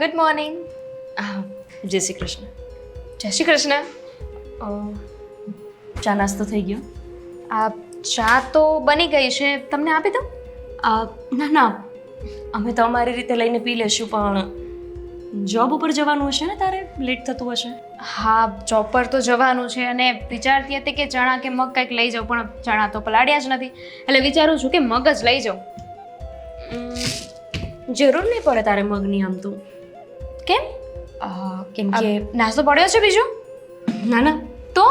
Good morning. જય શ્રી કૃષ્ણ. જય શ્રી કૃષ્ણ. ચા નાસ્તો થઈ ગયો? આ ચા તો બની ગઈ છે, તમને આપી દઉં? ના ના, અમે તો અમારી રીતે લઈને પી લેશું, પણ જોબ ઉપર જવાનું હશે ને તારે? લેટ થતું હશે. હા, જોબ પર તો જવાનું છે અને વિચારતી હતી કે ચણા કે મગ કંઈક લઈ જાઉં, પણ ચણા તો પલાળ્યા જ નથી, એટલે વિચારું છું કે મગ જ લઈ જાઉં. જરૂર નહીં પડે તારે મગની આમ તો. કેમ? કેમ કે નાસ્તો પડ્યો છે બીજો? ના ના, તો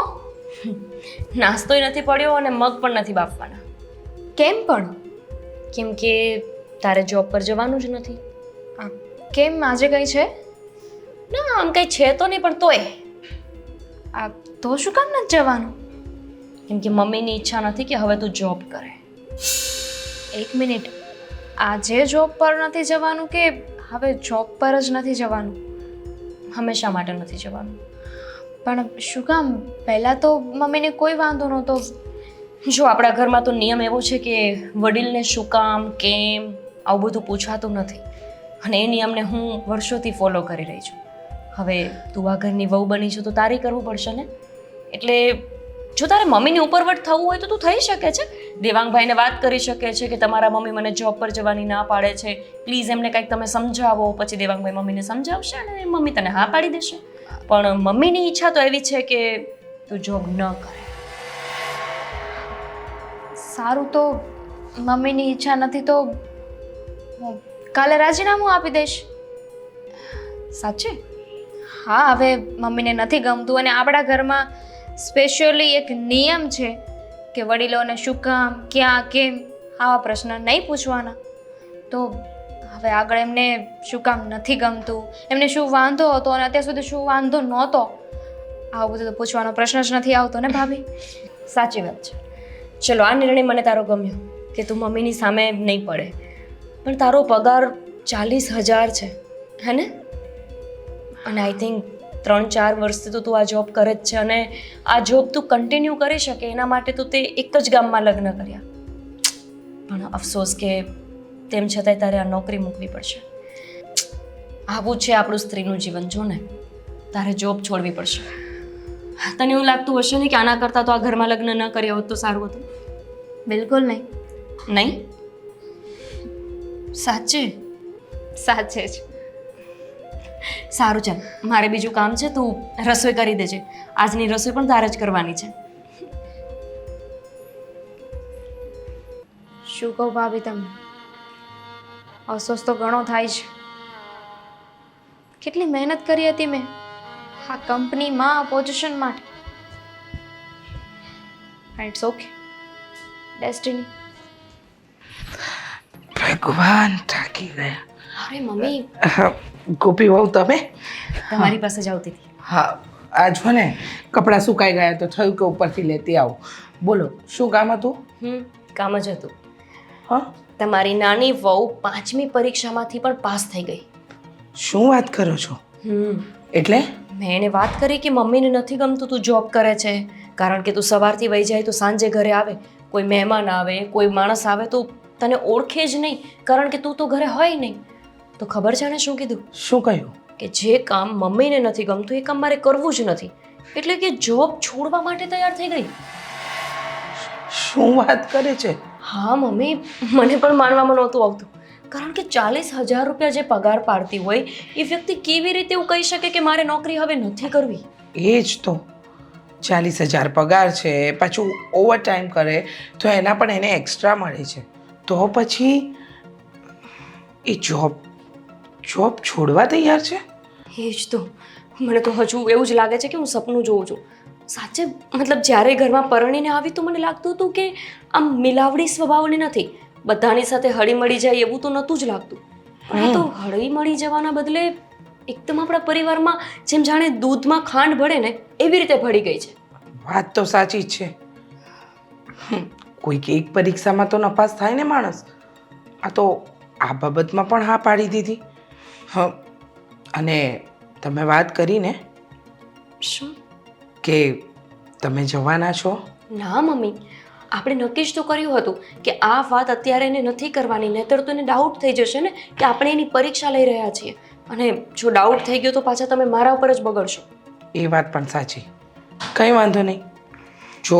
નાસ્તોય નથી પડ્યો અને મગ પણ નથી બાફવાના. કેમ પણ? કેમ કે તારે જોબ પર જવાનું જ નથી. કેમ, આજે કંઈ છે? ના, આમ કંઈ છે તો નહીં, પણ તોય. તો શું કામ નથી જવાનું? કેમ કે મમ્મીની ઈચ્છા નથી કે હવે તું જોબ કરે. એક મિનિટ, આજે જોબ પર નથી જવાનું કે હવે જોબ પર જ નથી જવાનું? હંમેશા માટે નથી જવાનું. પણ શું કામ? પહેલાં તો મમ્મીને કોઈ વાંધો નહોતો. જો આપણા ઘરમાં તો નિયમ એવો છે કે વડીલને શું કામ, કેમ, આવું બધું પૂછાતું નથી, અને એ નિયમને હું વર્ષોથી ફોલો કરી રહી છું. હવે તું આ ઘરની વહુ બની છે તો તારે કરવું પડશે ને. એટલે જો તારે મમ્મીની ઉપરવટ થવું હોય તો તું થઈ શકે છે. દેવાંગભાઈને વાત કરી શકે છે કે તમારા મમ્મી મને જોબ પર જવાની ના પાડે છે, પ્લીઝ એમને કંઈક તમે સમજાવો. પછી દેવાંગભાઈ મમ્મીને સમજાવશે અને મમ્મી તને હા પાડી દેશે. પણ મમ્મીની ઈચ્છા તો એવી છે કે તું જોબ ન કરે. સારું, તો મમ્મીની ઈચ્છા નથી તો હું કાલે રાજીનામું આપી દઈશ. સાચે? હા, હવે મમ્મીને નથી ગમતું અને આપણા ઘરમાં સ્પેશિયલી એક નિયમ છે કે વડીલોને શું કામ, ક્યાં, કેમ આવા પ્રશ્ન નહીં પૂછવાના. તો હવે આગળ એમને શું કામ નથી ગમતું, એમને શું વાંધો હતો અને અત્યાર સુધી શું વાંધો નહોતો, આવું બધું તો પૂછવાનો પ્રશ્ન જ નથી આવતો ને ભાભી. સાચી વાત છે. ચલો, આ નિર્ણય મને તારો ગમ્યો કે તું મમ્મીની સામે નહીં પડે. પણ તારો પગાર 40,000 છે, હે ને? અને આઈ થિંક 3-4 વર્ષથી તો તું આ જોબ કરે જ છે, અને આ જોબ તું કન્ટિન્યુ કરી શકે એના માટે તું તે એક જ ગામમાં લગ્ન કર્યા. પણ અફસોસ કે તેમ છતાંય તારે આ નોકરી મૂકવી પડશે. આવું છે આપણું સ્ત્રીનું જીવન. જો ને, તારે જોબ છોડવી પડશે. તને એવું લાગતું હશે ને કે આના કરતાં તો આ ઘરમાં લગ્ન ન કર્યા હોત તો સારું હતું? બિલકુલ નહીં. નહીં? સાચે? સાચે જ. સારું, ચાલ, મારે બીજું કામ છે, તું રસોઈ કરી દેજે. આજની રસોઈ પણ તારે જ કરવાની છે. શું કહું ભાભી તમને, અફસોસ તો ઘણો થાય છે. કેટલી મહેનત કરી હતી મેં આ કંપનીમાં પોઝિશન માટે. It's okay, destiny. ભગવાન, થાકી ગયા. અરે મમ્મી, ગોપી વહુ તમે? તમારી પાસે જ આવતી હતી. હા, આ જો ને કપડાં સુકાઈ ગયા તો થયું કે ઉપરથી લેતી આવું. બોલો, શું કામ હતું? કામ જ હતું. હા, તમારી નાની વહુ 5મી પરીક્ષામાંથી પણ પાસ થઈ ગઈ. શું વાત કરો છો? એટલે મેં એને વાત કરી કે મમ્મીને નથી ગમતું તું જોબ કરે છે, કારણ કે તું સવારથી વહી જાય તો સાંજે ઘરે આવે, કોઈ મહેમાન આવે, કોઈ માણસ આવે તો તને ઓળખે જ નહીં, કારણ કે તું તો ઘરે હોય નહીં. તો ખબર છે ને શું કીધું? શું કહ્યું? કે જે કામ મમ્મીને નથી ગમતું એ કામ મારે કરવું જ નથી, એટલે કે જોબ છોડવા માટે તૈયાર થઈ ગઈ. શું વાત કરે છે? હા મમ્મી, મને પણ માનવામાં નહોતું આવતું, કારણ કે 40,000 રૂપિયા જે પગાર પાડતી હોય એ વ્યક્તિ કેવી રીતે એવું કહી શકે કે મારે નોકરી હવે નથી કરવી? એ જ તો, 40,000 પગાર છે, પાછું ઓવર ટાઈમ કરે તો એના પણ એને એક્સ્ટ્રા મળે છે. તો પછી એ જોબ છોડવા તૈયાર છે? એ જ તો, મને તો હજુ એવું જ લાગે છે કે હું સપનું જોઉં છું. સાચે, મતલબ જ્યારે ઘરમાં પરણીને આવી તો મને લાગતું હતું કે આમ મિલાવડી સ્વભાવની નથી, બધાની સાથે હળીમળી જાય એવું તો નહોતું જ લાગતું. પણ આ તો હળીમળી જવાના બદલે એકદમ આપણા પરિવારમાં જેમ જાણે દૂધમાં ખાંડ ભળે ને એવી રીતે ભળી ગઈ છે. વાત તો સાચી જ છે. કોઈક એક પરીક્ષામાં તો નપાસ થાય ને માણસ. આ તો આ બાબતમાં પણ હા પાડી દીધી. અને તમે વાત કરીને શું? કે તમે જવાના છો? ના મમ્મી, આપણે નક્કી જ તો કર્યું હતું કે આ વાત અત્યારે એને નથી કરવાની, નહીતર તો એને ડાઉટ થઈ જશે ને કે આપણે એની પરીક્ષા લઈ રહ્યા છીએ. અને જો ડાઉટ થઈ ગયો તો પાછા તમે મારા ઉપર જ બગડશો. એ વાત પણ સાચી. કંઈ વાંધો નહીં. જો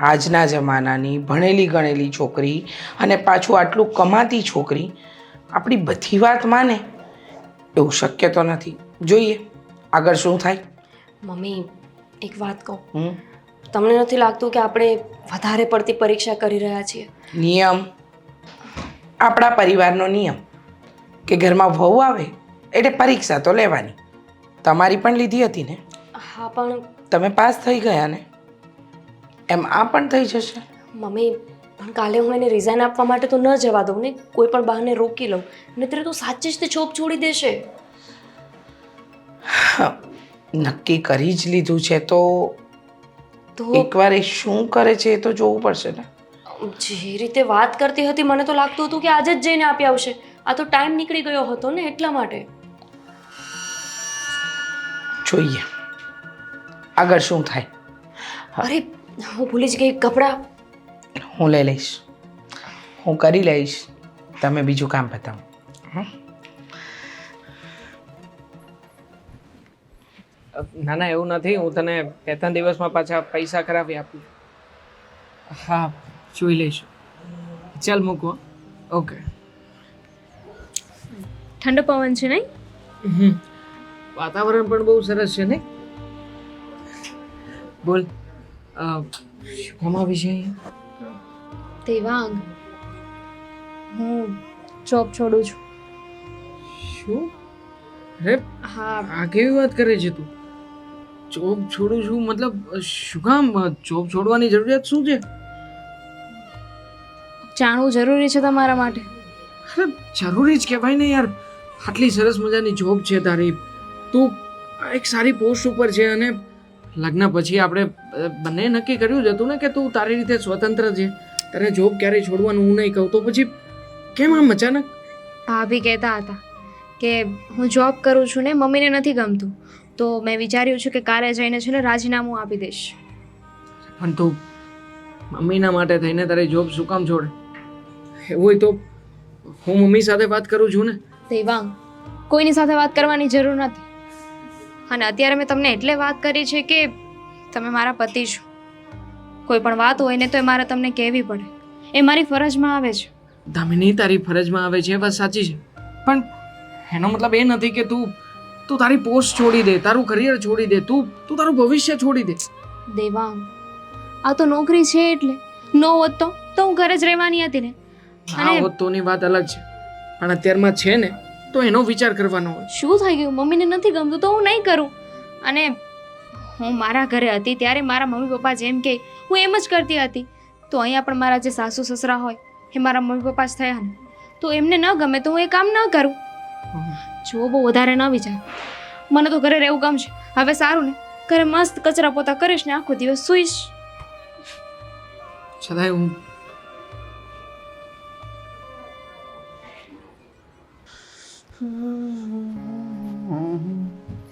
આજના જમાનાની ભણેલી ગણેલી છોકરી અને પાછું આટલું કમાતી છોકરી આપણી બધી વાત માને એવું શક્ય તો નથી. જોઈએ આગળ શું થાય. મમ્મી એક વાત કહું, હમ તમને નથી લાગતું કે આપણે વધારે પડતી પરીક્ષા કરી રહ્યા છીએ? નિયમ, આપણા પરિવારનો નિયમ કે ઘરમાં વહુ આવે એટલે પરીક્ષા તો લેવાની. તમારી પણ લીધી હતી ને? હા પણ તમે પાસ થઈ ગયા ને, એમ આ પણ થઈ જશે. મમ્મી પણ કાલે હું એને રિઝાઇન આપવા માટે તો ન જવા દઉં ને, કોઈ પણ બહાને રોકી લઉં, નહીતર તો સાચે જ તે જોબ છોડી દેશે. નક્કી કરી જ લીધું છે તો તો એકવાર એ શું કરે છે એ તો જોવું પડશે ને. જે રીતે વાત કરતી હતી મને તો લાગતું હતું કે આજે જ જઈને આપી આવશે. આ તો ટાઈમ નીકળી ગયો હતો ને એટલા માટે. જોઈએ આગળ શું થાય. અરે હું ભૂલી જ ગઈ, કપડાં હું લઈ લઈશ, હું કરી લઈશ, તમે બીજું કામ બતાવો. ના ના એવું નથી, હું તને 2-3 દિવસમાં પાછા પૈસા કરાવી આપું. હા જોઈ લઈશું. ચાલ મૂકવો. ઓકે. ઠંડો પવન છે નહીં? વાતાવરણ પણ બહુ સરસ છે ને. બોલ શું કામ આવી છે અહીંયા? દેવાંગ, હું જોબ છોડું છું. શું? અરે હા, આ કેવી વાત કરે છે તું? જોબ છોડું છું મતલબ શું કામ? જોબ છોડવાની જરૂરિયાત શું છે? જાણવું જરૂરી છે તમારા માટે. અરે જરૂરી જ કહેવાય ને યાર. આટલી સરસ મજાની જોબ છે તારી, તું એક સારી પોસ્ટ ઉપર છે અને લગ્ન પછી આપણે બંને નક્કી કર્યું જ હતું ને કે તું તારી રીતે સ્વતંત્ર છે, તારે જોબ ક્યારેય છોડવાનું હું નહીં કહું, તો પછી કેમ આમ અચાનક? ભાભી કહેતા હતા કે હું જોબ કરું છું ને મમ્મીને નથી ગમતું, તો મેં વિચાર્યું છે કે કાલે જઈને છે ને રાજીનામું આપી દઈશ. પણ તું મમ્મીના માટે થઈને તારી જોબ શું કામ છોડે? એવું હોય તો હું મમ્મી સાથે વાત કરું છું ને. દેવાંગ, કોઈની સાથે વાત કરવાની જરૂર નથી. અને અત્યારે મેં તમને એટલે વાત કરી છે કે તમે મારા પતિ છો. કોઈ પણ વાત હોય ને તો એ મારે તમને કહેવી પડે, એ મારી ફરજમાં આવે છે. દામિની તારી ફરજમાં આવે છે, વાત સાચી છે, પણ એનો મતલબ એ નથી કે તું તારી પોસ્ટ છોડી દે, તારું કરિયર છોડી દે, તું તારું ભવિષ્ય છોડી દે. દેવાંગ, આ તો નોકરી છે એટલે, નો હોત તો હું ઘરે જ રહેવાની હતી ને. હા હોત તોની વાત અલગ છે, પણ અત્યારમાં છે ને તો એનો વિચાર કરવાનો હોય. શું થઈ ગયું? મમ્મીને નથી ગમતું તો હું નહીં કરું. અને હું મારા ઘરે હતી ત્યારે મારા મમ્મી પપ્પા જેમ કે હું એમ જ કરતી હતી, તો અહીંયા પણ મારા જે સાસુ સસરા હોય એ મારા મમ્મી પપ્પા જ થયા ને, તો એમને ન ગમે તો હું એ કામ ન કરું. જો બહુ વધારે ન વિચાર, મને તો ઘરે રહેવું ગમશે. હવે સારું ને, ઘરે મસ્ત કચરા પોતા કરીશ ને આખો દિવસ સૂઈશ. છતાંય હું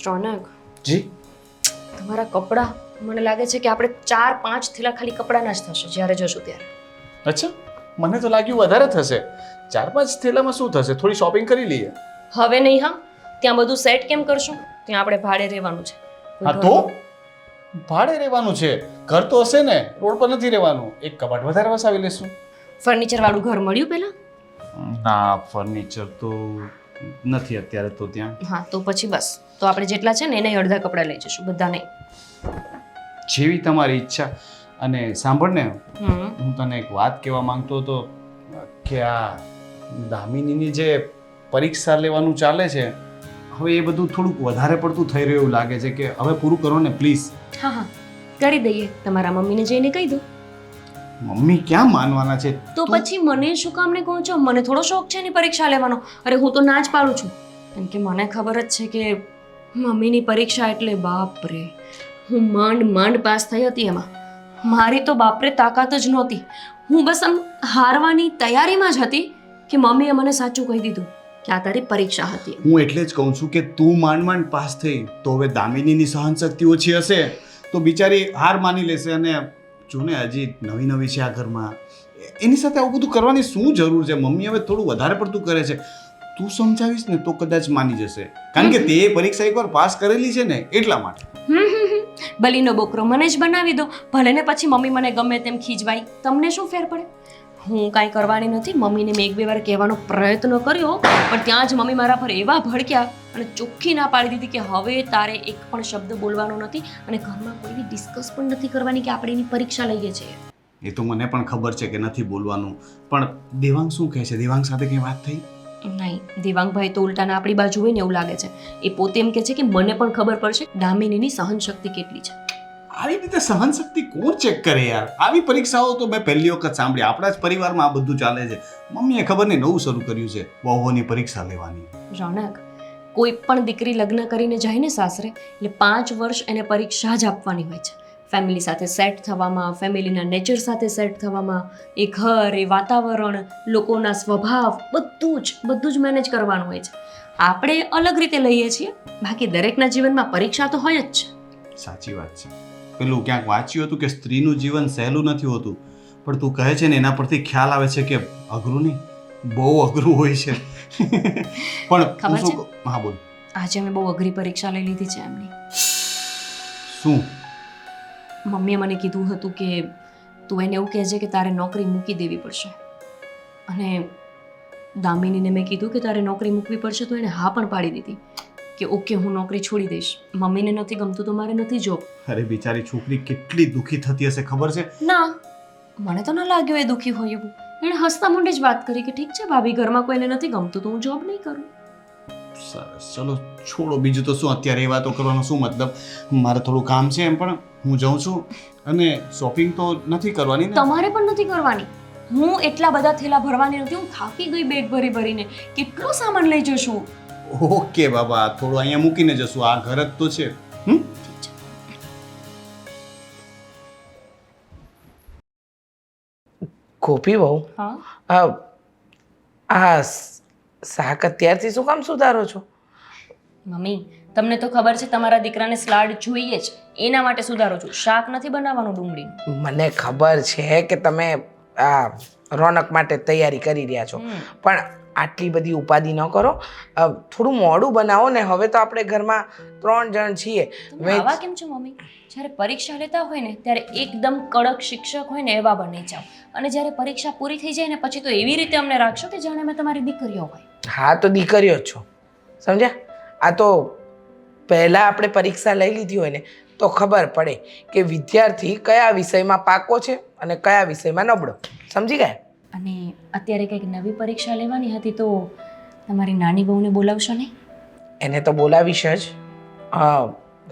રોનક, જી તમારા કપડાં મને લાગે છે કે આપણે 4-5 થેલા ખાલી કપડાના જ થશે જ્યારે જશું ત્યારે. અચ્છા, મને તો લાગ્યું વધારે થશે. 4-5 થેલામાં શું થશે? થોડી શોપિંગ કરી લઈએ. હવે નહીં હા, ત્યાં બધું સેટ કેમ કરશું? ત્યાં આપણે ભાડે રહેવાનું છે. કોઈ હા તો ઘરમાં- ભાડે રહેવાનું છે, ઘર તો હશે ને, રોડ પર નથી રહેવાનું. એક કબાટ વધારે વસાવી લેશું. ફર્નિચર વાળું ઘર મળ્યું પહેલા? ના, ફર્નિચર તો નથી અત્યારે તો ત્યાં. હા તો પછી બસ, તો આપણે જેટલા છે ને એને અડધા કપડાં લઈ જશું, બધા નહીં. જેવી તમારી ઈચ્છા. અને સાંભળ ને, હમ હું તને એક વાત કહેવા માંગતો હતો કે આ દામિનીની જે પરીક્ષા લેવાનું ચાલે છે, હવે એ બધું થોડુંક વધારે પડતું થઈ રહ્યું એવું લાગે છે કે હવે પૂરું કરો ને પ્લીઝ. હા હા કરી દઈએ, તમારા મમ્મીને જઈને કહી દો. મમ્મી ક્યાં માનવાના છે? તો પછી મને શું કામ ને કહો છો? મને થોડો શોખ છે એની પરીક્ષા લેવાનો. અરે હું તો ના જ પાડું છું, કેમ કે મને ખબર જ છે કે મમ્મીની પરીક્ષા એટલે બાપ રે, હું માંડ પાસ થઈ હતી એમાં. મારી તો બાપરે તાકાત જ નહોતી. હું બસ આમ હારવાની તૈયારીમાં જ હતી કે મમ્મીએ મને સાચું કહી દીધું કે આ તારી પરીક્ષા હતી. હું એટલે જ કહું છું કે તું માંડ પાસ થઈ તો હવે દામિનીની સહનશક્તિ ઓછી હશે તો બિચારી હાર માની લેશે. અને જો ને હજી નવી છે આ ઘરમાં, એની સાથે આવું બધું કરવાની શું જરૂર છે? મમ્મી હવે થોડું વધારે પડતું કરે છે. તું સમજાવીશ ને તો કદાચ માની જશે, કારણ કે તે પરીક્ષા એકવાર પાસ કરેલી છે ને એટલા માટે. બલીનો બોકરો મને જ બનાવી દો, ભલે ને પછી મમ્મી મને ગમે તેમ ખીજવાય, તમને શું ફેર પડે? હું કાંઈ કરવાની નથી. મમ્મીને મેં 1-2 વાર કહેવાનો પ્રયત્ન કર્યો, પણ ત્યાં જ મમ્મી મારા પર એવા ભડક્યા અને ચોખ્ખી ના પાડી દીધી કે હવે તારે એક પણ શબ્દ બોલવાનો નથી અને ઘરમાં કોઈ ડિસ્કસ પણ નથી કરવાની કે આપણે એની પરીક્ષા લઈએ છીએ. એ તો મને પણ ખબર છે કે નથી બોલવાનું, પણ દેવાંગ શું કહે છે? દેવાંગ સાથે કંઈ વાત થઈ? નહીં, દેવાંગભાઈ તો ઉલટાના આપણી બાજુ હોય ને એવું લાગે છે. એ પોતે એમ કહે છે કે મને પણ ખબર પડશે દામિનીની સહનશક્તિ કેટલી છે. આવી રીતે સહનશક્તિ કોણ ચેક કરે યાર? આવી પરીક્ષાઓ તો મેં પહેલી વખત સાંભળી. આપણા જ પરિવારમાં આ બધું ચાલે છે. મમ્મીએ ખબર નહીં નવું શરૂ કર્યું છે, વહુઓની પરીક્ષા લેવાની. રોનક, કોઈ પણ દીકરી લગ્ન કરીને જાય ને સાસરે એટલે 5 વર્ષ એને પરીક્ષા જ આપવાની હોય છે. ફેમિલી સાથે સેટ થવામાં, ફેમિલીના નેચર સાથે સેટ થવામાં, એ ઘર, એ વાતાવરણ, લોકોના સ્વભાવ, બધું જ મેનેજ કરવાનું હોય છે. આપણે અલગ રીતે લઈએ છીએ, બાકી દરેકના જીવનમાં પરીક્ષા તો હોય જ છે. સાચી વાત છે. પેલું ક્યાંક વાંચ્યું હતું કે સ્ત્રીનું જીવન સહેલું નથી હોતું, પણ તું કહે છે ને એના પરથી ખ્યાલ આવે છે કે અઘરું નહીં, બહુ અઘરું હોય છે. પણ તું ખબર શું? હા બોલ. આજે અમે બહુ અઘરી પરીક્ષા લઈ લીધી છે એમની. શું? મમ્મીએ મને કીધું હતું કે તું એને એવું કહેજે કે તારે નોકરી મૂકી દેવી પડશે. અને દામિનીને મેં કીધું કે તારે નોકરી મૂકવી પડશે, તો એને હા પણ પાડી દીધી કે ઓકે હું નોકરી છોડી દઈશ. મમ્મીને નથી ગમતું તો મારે નથી જોબ. અરે બિચારી છોકરી કેટલી દુઃખી થતી હશે ખબર છે? ના, મને તો ન લાગ્યું એ દુઃખી હોય એવું. એણે હસતા મોઢે જ વાત કરી કે ઠીક છે ભાભી, ઘરમાં કોઈને નથી ગમતું તો હું જોબ નહીં કરું. સરસ, ચલો છોડો, બીજું તો શું અત્યારે એ વાતો કરવાનો શું મતલબ? મારે થોડું કામ છે એમ, પણ હું જાઉં છું. અને શોપિંગ તો નથી કરવાની ને? તમારે પણ નથી કરવાની. હું એટલા બધા થેલા ભરવાની નથી. હું થાકી ગઈ બેગ ભરી ભરીને. કેટલો સામાન લઈ જશું? ઓકે બાબા, થોડું અહીંયા મૂકીને જશું, આ ઘર જ તો છે. ગોપી બહુ હા, આ શાક અત્યારથી શું કામ સુધારો છો? મમ્મી તમને તો ખબર છે તમારા દીકરાને સ્લાડ જોઈએ જ, એના માટે સુધારો છું. શાક નથી બનાવવાનું ડુંગળીનું. મને ખબર છે કે તમે આ રોનક માટે તૈયારી કરી રહ્યા છો, પણ આટલી બધી ઉપાધિ ન કરો. થોડું મોડું બનાવો ને. હવે તો આપણે ઘરમાં 3 જણ છીએ. તમે આવા કેમ છો મમ્મી? જ્યારે પરીક્ષા લેતા હોય ને ત્યારે એકદમ કડક શિક્ષક હોય ને એવા બની જાઓ, અને જ્યારે પરીક્ષા પૂરી થઈ જાય ને પછી તો એવી રીતે અમને રાખશો કે જાણે અમે તમારી દીકરીઓ હોય. હા તો દીકરીઓ જ છો, સમજ્યા? આ તો પહેલાં આપણે પરીક્ષા લઈ લીધી હોય ને તો ખબર પડે કે વિદ્યાર્થી કયા વિષયમાં પાકો છે અને કયા વિષયમાં નબળો. સમજી ગયા? અને અત્યારે કંઈક નવી પરીક્ષા લેવાની હતી તો તમારી નાની બહુને બોલાવશો નહીં? એને તો બોલાવીશ જ.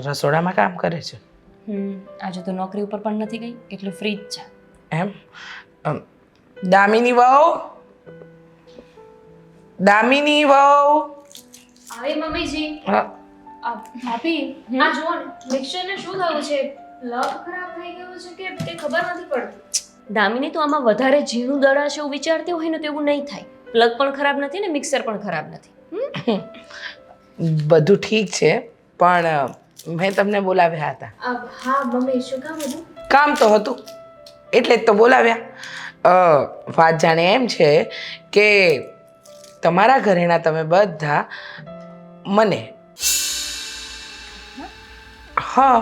રસોડામાં કામ કરે છે. આજે તો નોકરી ઉપર પણ નથી ગઈ એટલે ફ્રી જ છે. એમ? દામિની વહુ, દામિની વહુ. આવે મમ્મીજી. હા, ભાભી આ જુઓ ને, મિક્સરને શું થયું છે? લગ ખરાબ થઈ ગયું છે કે તે ખબર નથી પડતી. દામિની તો આમાં વધારે ઝીણું દળાશે એવું વિચારતી હોય ને તો એવું નહીં થાય. પ્લગ પણ ખરાબ નથી ને મિક્સર પણ ખરાબ નથી. બધું ઠીક છે, પણ મેં તમને બોલાવ્યા હતા. હા મમ્મી, શું કામ હતું? કામ તો હતું એટલે જ તો બોલાવ્યા. વાત જાણે એમ છે કે તમારા ઘરેણા તમે બધા મને, હા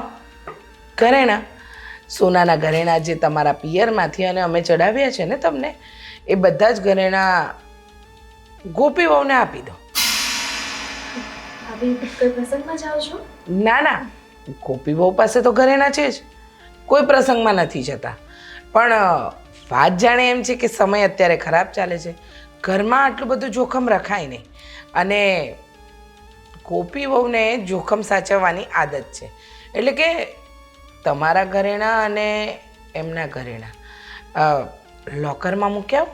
ઘરેણા, સોનાના ઘરેણા જે તમારા પિયરમાંથી અને અમે ચડાવ્યા છે ને તમને, એ બધા જ ઘરેણા ગોપી વહુને આપી દો. ભાભી કોઈ પ્રસંગમાં જાઓ છો? ના ના, ગોપી વહુ પાસે તો ઘરેણા છે જ, કોઈ પ્રસંગમાં નથી જતા. પણ વાત જાણે એમ છે કે સમય અત્યારે ખરાબ ચાલે છે, ઘરમાં આટલું બધું જોખમ રખાય નહીં. અને ગોપી વહુને જોખમ સાચવવાની આદત છે, એટલે કે તમારા ઘરેણા અને એમના ઘરેણા લોકરમાં મૂક્યા.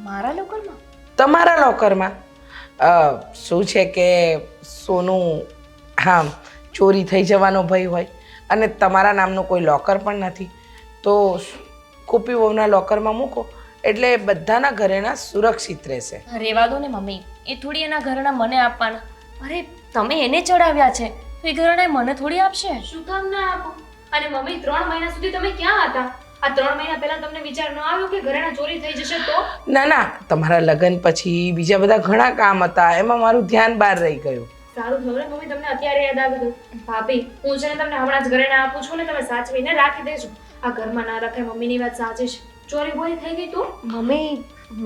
મારા લોકરમાં? તમારા લોકરમાં. શું છે કે સોનું હા ચોરી થઈ જવાનો ભય હોય અને તમારા નામનું કોઈ લોકર પણ નથી, તો ગોપી વહુના લોકરમાં મૂકો એટલે બધાના ઘરેણા સુરક્ષિત રહેશે. રહેવા દો ને મમ્મી, એ થોડી એના ઘરેણા મને આપવાના. અરે તમે એને ચડાવ્યા છે તો એ ઘરેણા મને થોડી આપશે. શું કામ ના આપો? અને મમ્મી 3 મહિના સુધી તમે ક્યાં હતા? આ 3 મહિના પહેલા તમને વિચાર ન આવ્યો કે ઘરેણા ચોરી થઈ જશે તો? ના ના, તમારા લગ્ન પછી બીજા બધા ઘણા કામ હતા, એમાં મારું ધ્યાન બહાર રહી ગયું. સારું થયું ને મમ્મી તમને અત્યારે યાદ આવ્યું. ભાભી હું છે ને તમને હમણાં જ ઘરેણા આપું છું ને તમે સાચવીને રાખી દેજો. આ ઘરમાં ના રખાય, મમ્મીની વાત સાચી છે. ચોરી બોરી થઈ ગઈ તો? મમ્મી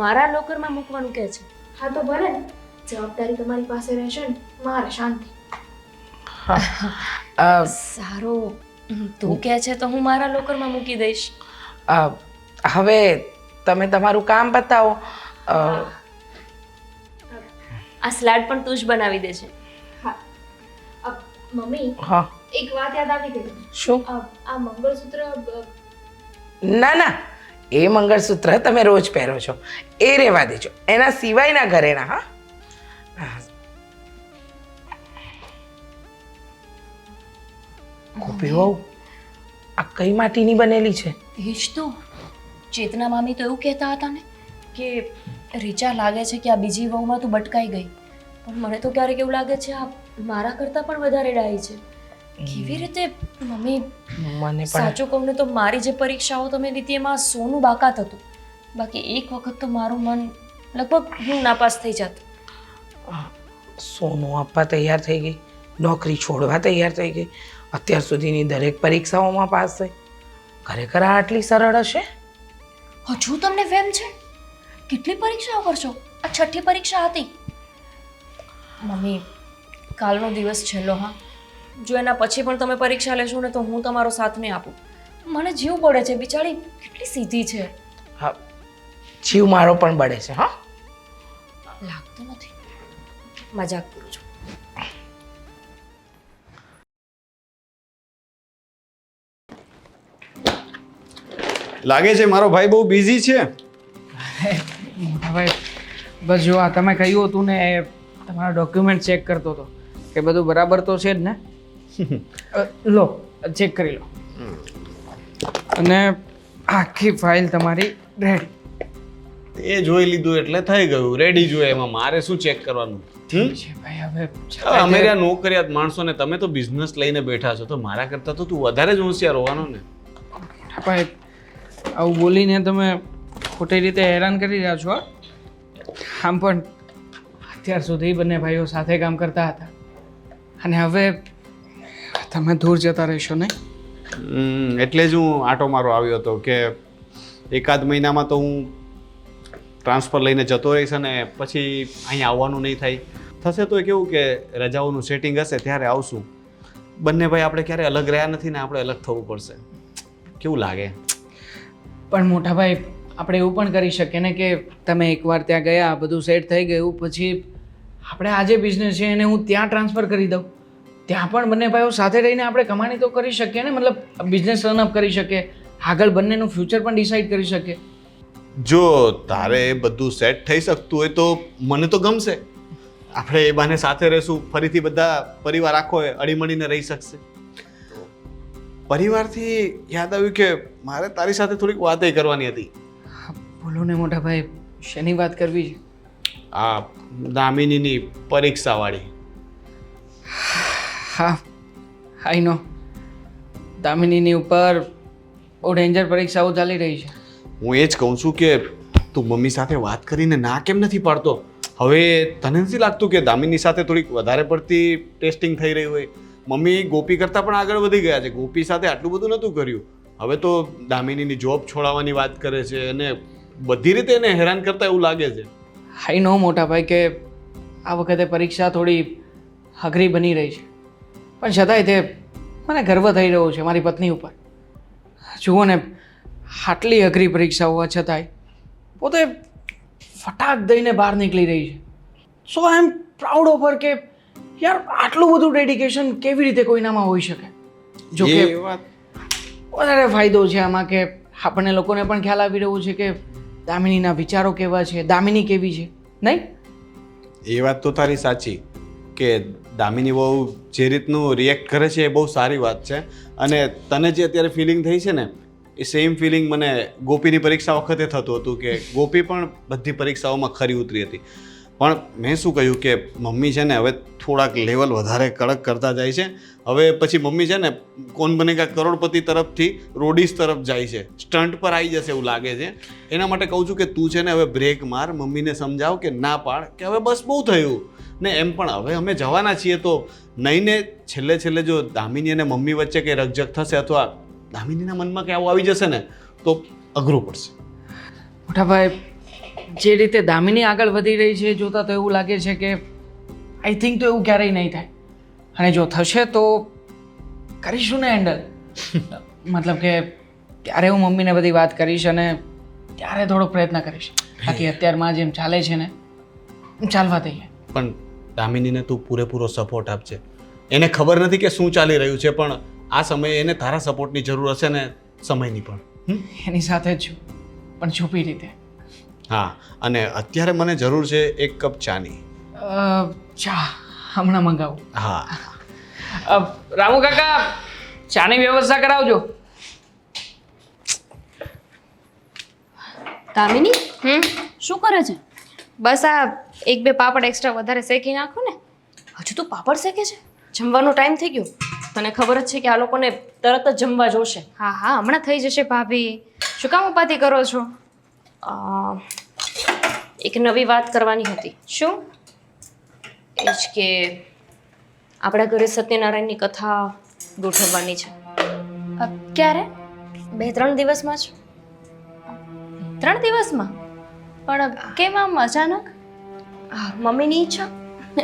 મારા લોકરમાં મૂકવાનું કહે છે. હા તો ભલે ને, જવાબદારી તમારી પાસે રહેશે ને, મારે શાંતિ. સારું, તું કહે છે તો હું મારા લોકરમાં મૂકી દઈશ. હવે તમે તમારું કામ બતાવો. આ સ્લાડ પણ તું જ બનાવી દેજે. હા મમ્મી હા, એક વાત યાદ આવી ગઈ. શું? આ મંગળસૂત્ર ના ના, એ મંગળસૂત્ર તમે રોજ પહેરો છો, એ રહેવા દેજો. એના સિવાયના ઘરેણા. હા, ગોપી વહુ, આ કઈ માટીની બનેલી છે? એ જ તો ચેતના મામી તો એવું કહેતા હતા ને કે રીચા લાગે છે કે આ બીજી વહુમાં તું બટકાઈ ગઈ, પણ મને તો ક્યારેક એવું લાગે છે આ મારા કરતાં પણ વધારે ડાઈ છે. કેવી રીતે મમ્મી? મને પણ સાચું કહું ને તો મારી જે પરીક્ષાઓ તમે લીધી એમાં સોનું બાકાત હતું, બાકી એક વખત તો મારું મન લગભગ હું નાપાસ થઈ જાત. સોનું આપવા તૈયાર થઈ ગઈ, નોકરી છોડવા તૈયાર થઈ ગઈ, અત્યાર સુધીની દરેક પરીક્ષાઓમાં પાસ થઈ. ખરેખર આ આટલી સરળ હશે? હજુ તમને વેમ છે? કેટલી પરીક્ષાઓ કરશો? આ 6ઠ્ઠી પરીક્ષા હતી. મમ્મી કાલનો દિવસ છેલ્લો. હા, જો એના પછી પણ તમે પરીક્ષા લેશો ને તો હું તમારો સાથ નહીં આપું. મને જીવ પડે છે, બિચારી કેટલી સીધી છે. હા, જીવ મારો પણ બળે છે. હા, લાગતું નથી, મજાક કરું છું. લાગે છે મારો ભાઈ બહુ બિઝી છે. મોટા ભાઈ બસ જો આ તમે કહ્યું હતું ને એ તમારા ડોક્યુમેન્ટ ચેક કરતો હતો કે બધું બરાબર તો છે જ ને. લો ચેક કરી લો અને આખી ફાઇલ તમારી રેડી. એ જોઈ લીધું એટલે થઈ ગયું, રેડી જોઈએ. એમાં મારે શું ચેક કરવાનું? છે ભાઈ હવે અમે રહ્યા નોકરિયાત માણસો ને તમે તો બિઝનેસ લઈને બેઠા છો, તો મારા કરતાં તો તું વધારે જ હોશિયાર હોવાનો ને. મોટા ભાઈ આવું બોલીને તમે ખોટી રીતે હેરાન કરી રહ્યા છો. આમ પણ અત્યાર સુધી બંને ભાઈઓ સાથે કામ કરતા હતા અને હવે તમે દૂર જતા રહેશો નહીં. એટલે જ હું આટો મારો આવ્યો હતો કે એકાદ મહિનામાં તો હું ટ્રાન્સફર લઈને જતો રહીશ અને પછી અહીંયા આવવાનું નહીં થાય. થશે તો કેવું કે રજાઓનું સેટિંગ હશે ત્યારે આવશું. બંને ભાઈ આપણે ક્યારે અલગ રહ્યા નથી ને આપણે અલગ થવું પડશે. કેવું લાગે? પણ મોટા ભાઈ આપણે એવું પણ કરી શકીએ ને કે તમે એકવાર ત્યાં ગયા, બધું સેટ થઈ ગયું, પછી આપણે આજે બિઝનેસ છે એને હું ત્યાં ટ્રાન્સફર કરી દઉં. ત્યાં પણ બંને ભાઈઓ સાથે રહીને આપણે કમાણી તો કરી શકીએ ને, મતલબ બિઝનેસ રનઅપ કરી શકીએ, આગળ બંનેનું ફ્યુચર પણ ડિસાઈડ કરી શકીએ. જો તારે એ બધું સેટ થઈ શકતું હોય તો મને તો ગમશે. આપણે એ બહાને સાથે રહીશું, ફરીથી બધા પરિવાર આખો અડીમળીને રહી શકશે. પરિવારથી યાદ આવ્યું કે મારે તારી સાથે થોડીક વાતે કરવાની હતી. બોલો ને મોટા ભાઈ, શેની વાત કરવી છે? આ દામિનીની પરીક્ષાવાળી. હા, આઈ નો. દામિનીની ઉપર બહુ ડેન્જર પરીક્ષાઓ ચાલી રહી છે. હું એ જ કહું છું કે તું મમ્મી સાથે વાત કરીને ના કેમ નથી પાડતો? હવે તને નથી લાગતું કે દામિની સાથે થોડીક વધારે પડતી ટેસ્ટિંગ થઈ રહી હોય? મમ્મી ગોપી કરતાં પણ આગળ વધી ગયા છે. ગોપી સાથે આટલું બધું નહોતું કર્યું, હવે તો દામિનીની જોબ છોડાવવાની વાત કરે છે અને બધી રીતે એને હેરાન કરતા એવું લાગે છે. આઈ નો મોટા ભાઈ કે આ વખતે પરીક્ષા થોડી અઘરી બની રહી છે, પણ છતાંય તે મને ગર્વ થઈ રહ્યો છે મારી પત્ની ઉપર. જુઓ ને, આટલી અઘરી પરીક્ષા હોવા છતાંય પોતે ફટાક દઈને બહાર નીકળી રહી છે. સો આઈ એમ પ્રાઉડ ઓફ હર કે યાર આટલું બધું ડેડિકેશન કેવી રીતે કોઈનામાં હોઈ શકે. જો કે એ વાત વધારે ફાયદો છે આમાં કે આપણને લોકોને પણ ખ્યાલ આવી રહ્યો છે કે દામિનીના વિચારો કેવા છે, દામિની કેવી છે, નહીં? એ વાત તો તારી સાચી કે દામિની બહુ જે રીતનું રિએક્ટ કરે છે એ બહુ સારી વાત છે. અને તને જે અત્યારે ફિલિંગ થઈ છે ને એ સેમ ફિલિંગ મને ગોપીની પરીક્ષા વખતે થતું હતું કે ગોપી પણ બધી પરીક્ષાઓમાં ખરી ઉતરી હતી. પણ મેં શું કહ્યું કે મમ્મી છે ને હવે થોડાક લેવલ વધારે કડક કરતા જાય છે. હવે પછી મમ્મી છે ને કોણ બનેગા કરોડપતિ તરફથી રોડીસ તરફ જાય છે, સ્ટન્ટ પર આવી જશે એવું લાગે છે. એના માટે કહું છું કે તું છે ને હવે બ્રેક માર, મમ્મીને સમજાવ કે ના પાડ કે હવે બસ બહુ થયું ને. એમ પણ હવે અમે જવાના છીએ તો નહીં ને છેલ્લે જો દામિની અને મમ્મી વચ્ચે કંઈ રકઝક થશે અથવા દામિનીના મનમાં કંઈ આવું આવી જશે ને તો અઘરું પડશે. મોટા ભાઈ, જે રીતે દામિની આગળ વધી રહી છે જોતાં તો એવું લાગે છે કે આઈ થિંક તો એવું ક્યારેય નહીં થાય. અને જો થશે તો કરીશું ને હેન્ડલ. મતલબ કે ત્યારે હું મમ્મીને બધી વાત કરીશ અને ત્યારે થોડો પ્રયત્ન કરીશ. બાકી અત્યારમાં જેમ ચાલે છે ને એમ ચાલવા દઈએ. પણ દામિનીને તું પૂરેપૂરો સપોર્ટ આપજે. એને ખબર નથી કે શું ચાલી રહ્યું છે, પણ આ સમયે એને તારા સપોર્ટની જરૂર હશે ને સમયની પણ. એની સાથે જ છું, પણ છુપી રીતે. હા, અને અત્યારે મને જરૂર છે એક કપ ચાની. ચા હમણાં મંગાવું. હા, રામુ કાકા, ચાની વ્યવસ્થા કરાવજો. દામિની શું કરે છે? બસ આ એક બે પાપડ એક્સ્ટ્રા વધારે શેકી નાખો ને. હજુ તો પાપડ શેકે છે? જમવાનો ટાઈમ થઈ ગયો. તને ખબર જ છે કે આ લોકોને તરત જ જમવા જોશે. હા હા, હમણાં થઈ જશે ભાભી. શું કામ ઉપાધિ કરો છો? એક નવી વાત કરવાની હતી. શું? એ જ કે આપણા ઘરે સત્યનારાયણની કથા ગોઠવવાની છે. ક્યારે? 2-3 દિવસમાં જ. 3 દિવસમાં? પણ કેમ આમ અચાનક? મમ્મીની ઈચ્છા,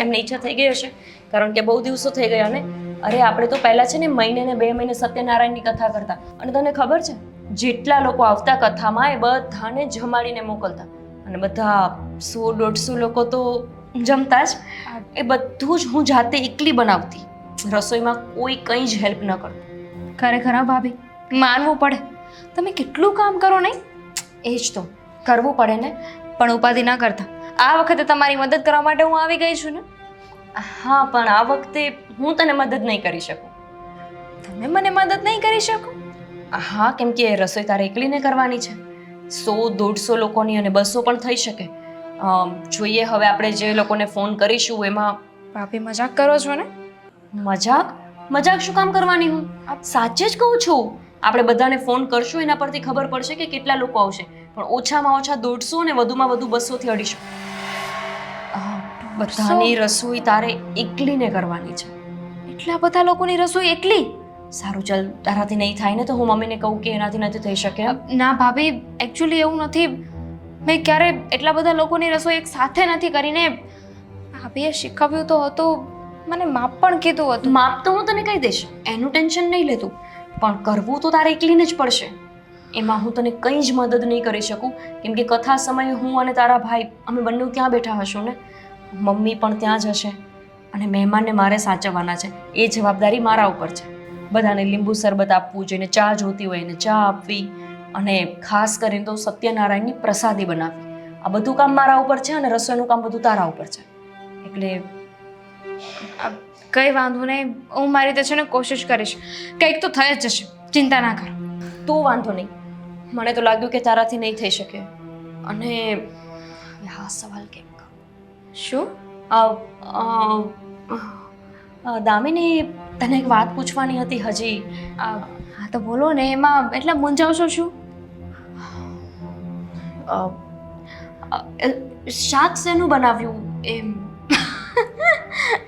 એમની ઈચ્છા થઈ ગઈ હશે કારણ કે બહુ દિવસો થઈ ગયા ને. અરે આપણે તો પહેલાં છે ને મહિને ને 2 મહિને સત્યનારાયણની કથા કરતા, અને તને ખબર છે જેટલા લોકો આવતા કથામાં એ બધાને જમાડીને મોકલતા, અને બધા 100-150 લોકો તો જમતા જ. એ બધું જ હું જાતે એકલી બનાવતી. રસોઈમાં કોઈ કંઈ જ હેલ્પ ન કરતું. ખરેખર હા ભાભી, માનવું પડે. તમે કેટલું કામ કરો નહીં? એ જ તો કરવું પડે ને. પણ ઉપાધિ ના કરતા. આ વખતે તમારી મદદ કરવા માટે હું આવી ગઈ છું ને. હા, પણ આ વખતે હું તને મદદ નહીં કરી શકું. તમે મને મદદ નહીં કરી શકો? હા, કેમ કે રસોઈ તારે એકલીને કરવાની છે. 100-150 લોકોની અને 200 પણ થઈ શકે. જોઈએ હવે આપણે જે લોકોને ફોન કરીશું એમાં. ભાભી મજાક કરો છો ને? મજાક શું કામ કરવાની હું? સાચે જ કહું છું. આપણે બધાને ફોન કરશું એના પરથી ખબર પડશે કે કેટલા લોકો આવશે. પણ ઓછામાં ઓછા 150 ને વધુમાં વધુ 200 થી 250. બધાની રસોઈ તારે એકલીને કરવાની છે. એટલા બધા લોકોની રસોઈ એકલી? સારું, ચાલ તારાથી નહીં થાય ને તો હું મમ્મીને કહું કે એનાથી નથી થઈ શકે. ના ભાભી, એકચ્યુઅલી એવું નથી. મેં ક્યારે એટલા બધા લોકોની રસોઈ એક સાથે નથી કરીને. ભાભીએ શીખવ્યું તો હતું, મને માપ પણ કીધું હતું. માપ તો હું તને કહી દઈશ, એનું ટેન્શન નહીં લેતું. પણ કરવું તો તારે એકલીને જ પડશે. એમાં હું તને કંઈ જ મદદ નહીં કરી શકું, કેમ કે કથા સમયે હું અને તારા ભાઈ અમે બંને ત્યાં બેઠા હશું ને. મમ્મી પણ ત્યાં જ હશે અને મહેમાનને મારે સાચવવાના છે. એ જવાબદારી મારા ઉપર છે. બધાને લીંબુ શરબત આપવું, જોઈને ચા જોતી હોય એને ચા આપવી, અને ખાસ કરીને તો સત્યનારાયણની પ્રસાદી બનાવવી. આ બધું કામ મારા ઉપર છે અને રસોઈનું કામ બધું તારા ઉપર છે. એટલે કંઈ વાંધો નહીં, હું મારી રીતે છે ને કોશિશ કરીશ. કંઈક તો થઈ જ જશે, ચિંતા ના કર. તો વાંધો નહીં. મને તો લાગ્યું કે તારાથી નહીં થઈ શકે. અને હા, સવાલ કેમ કહું? શું? દામિની, તને એક વાત પૂછવાની હતી હજી. હા તો બોલો ને. એમાં એટલે મૂંઝાવશો શું? શાક શેનું બનાવ્યું એમ?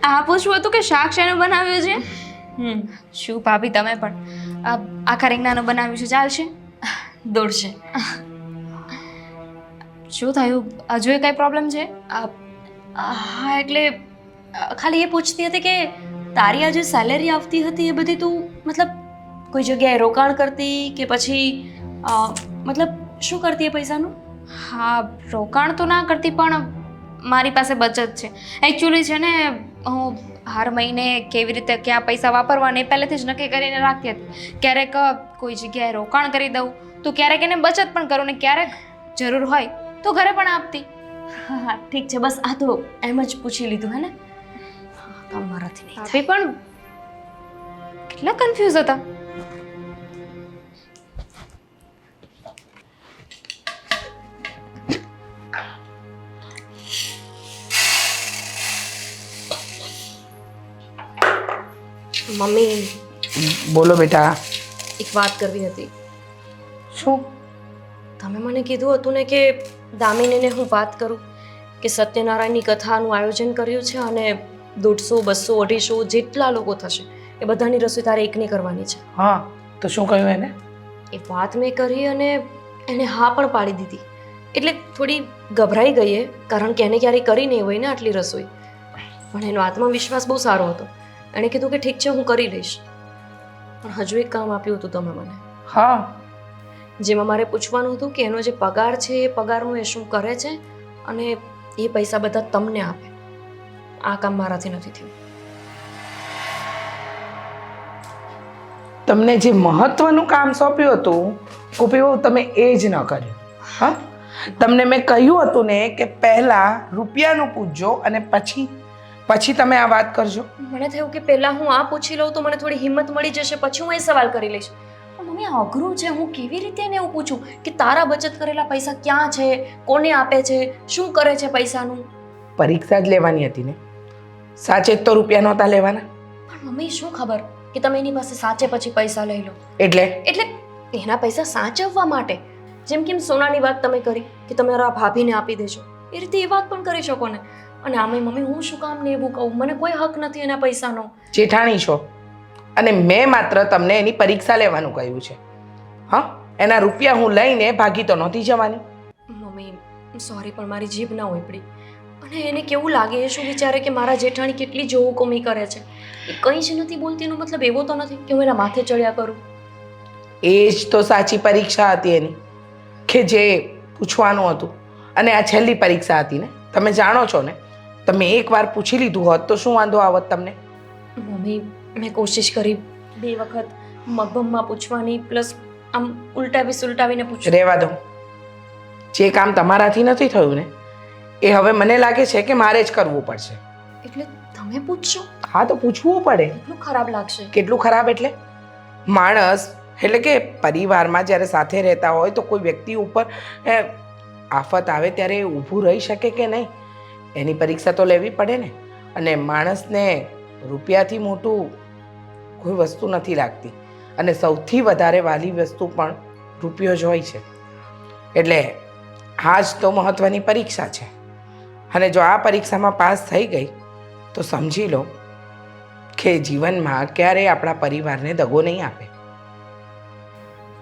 આ પૂછવું હતું કે શાક શેનું બનાવ્યું છે? શું ભાભી, તમે પણ આખા રીંગણાનું બનાવ્યું છે, ચાલશે? દોડશે. શું થયું? હજુ એ કઈ પ્રોબ્લેમ છે? હા, એટલે ખાલી એ પૂછતી હતી કે તારી આ જે સેલેરી આવતી હતી એ બધી તું મતલબ કોઈ જગ્યાએ રોકાણ કરતી કે પછી મતલબ શું કરતી એ પૈસાનું? હા, રોકાણ તો ના કરતી, પણ મારી પાસે બચત છે. એકચ્યુઅલી છે ને, હું હર મહિને કેવી રીતે ક્યાં પૈસા વાપરવાને એ પહેલેથી જ નક્કી કરીને રાખતી હતી. ક્યારેક કોઈ જગ્યાએ રોકાણ કરી દઉં તો ક્યારેક એને બચત પણ કરું ને ક્યારેક જરૂર હોય તો ઘરે પણ આપતી. હા, ઠીક છે. બસ આ તો એમ જ પૂછી લીધું હે ને. કામ મારાથી નહીં. ભાભી પણ કેટલા કન્ફ્યુઝ હતા. મમ્મી બોલો બેટા. એક વાત કરવી હતી. શું? તમે મને કીધું હતું ને કે દામિનીને હું વાત કરું કે સત્યનારાયણની કથાનું આયોજન કર્યું છે અને 150, 200, 250 જેટલા લોકો થશે એ બધાની રસોઈ તારે એકની કરવાની છે. હા, તો શું કહ્યું એને? એ વાત મેં કરી અને એને હા પણ પાડી દીધી. એટલે થોડી ગભરાઈ ગઈ એ, કારણ કે એને ક્યારેય કરી નહીં હોય ને આટલી રસોઈ. પણ એનો આત્મવિશ્વાસ બહુ સારો હતો. એણે કીધું કે ઠીક છે, હું કરી લઈશ. પણ હજુ એક કામ આપ્યું હતું તમે મને, હા. જેમાં મારે પૂછવાનું હતું કે એનો જે પગાર છે એ પગારનું એ શું કરે છે અને એ પૈસા બધા તમને આપે. આ કામ મારાથી નથી થયું. તમને જે મહત્વનું કામ સોંપ્યું હતું ગોપી બહુ, તમે એ જ ન કર્યું. હા, તમને મેં કહ્યું હતું ને કે પહેલાં રૂપિયાનું પૂછજો અને પછી તમે આ વાત કરજો. મને થયું કે પહેલાં હું આ પૂછી લઉં તો મને થોડી હિંમત મળી જશે, પછી હું એ સવાલ કરી લઈશ. પણ મમ્મી આ અઘરું છે. હું કેવી રીતે એને એવું પૂછું કે તારા બચત કરેલા પૈસા ક્યાં છે, કોને આપે છે, શું કરે છે પૈસાનું? પરીક્ષા જ લેવાની હતી ને, સાચે જ તો રૂપિયા નહોતા લેવાના. પણ મમ્મી શું ખબર કે તમે એની પાસે સાચે પછી પૈસા લઈ લો. એટલે એના પૈસા સાચવવા માટે, જેમ કે સોનાની વાત તમે કરી કે તમે મારા ભાભીને આપી દેજો, એ રીતે એ વાત પણ કરી શકો ને. અને આમે મમ્મી હું શું કામ ને એવું કહું? મને કોઈ હક નથી એના પૈસાનો. જેઠાણી છો અને મેં માત્ર તમને એની પરીક્ષા લેવાનું કહ્યું છે. હા, એના રૂપિયા હું લઈને ભાગી તો નહોતી જવાની. મમ્મી સોરી, પણ મારી જીભ ના ઉપડી. અને એને કેવું લાગે, એ શું વિચારે કે મારા જેઠાણી કેટલી જોવું કોમી કરે છે. એ કંઈ જ નથી બોલતી, એનો મતલબ એવો તો નથી કે હું એના માથે ચડ્યા કરું. એ જ તો સાચી પરીક્ષા હતી એની, કે જે પૂછવાનું હતું. અને આ છેલ્લી પરીક્ષા હતી ને, તમે જાણો છો ને. તમે એકવાર પૂછી લીધું હોત તો શું વાંધો આવત તમને? મમ્મી મેં કોશિશ કરી 2 વખત મગભમમાં પૂછવાની, પ્લસ આમ ઉલટાવીને પૂછ. રહેવા દો. જે કામ તમારાથી નથી થયું ને એ હવે મને લાગે છે કે મારે જ કરવું પડશે. એટલે તમે પૂછશો? હા, તો પૂછવું પડે. કેટલું ખરાબ લાગશે. કેટલું ખરાબ એટલે? માણસ એટલે કે પરિવારમાં જ્યારે સાથે રહેતા હોય તો કોઈ વ્યક્તિ ઉપર આફત આવે ત્યારે એ ઊભું રહી શકે કે નહીં, એની પરીક્ષા તો લેવી પડે ને. અને માણસને રૂપિયાથી મોટું કોઈ વસ્તુ નથી લાગતી, અને સૌથી વધારે વાલી વસ્તુ પણ રૂપિયો જ હોય છે. એટલે આ જ તો મહત્ત્વની પરીક્ષા છે. અને જો આ પરીક્ષામાં પાસ થઈ ગઈ તો સમજી લો કે જીવનમાં ક્યારેય આપણા પરિવારને દગો નહીં આપે.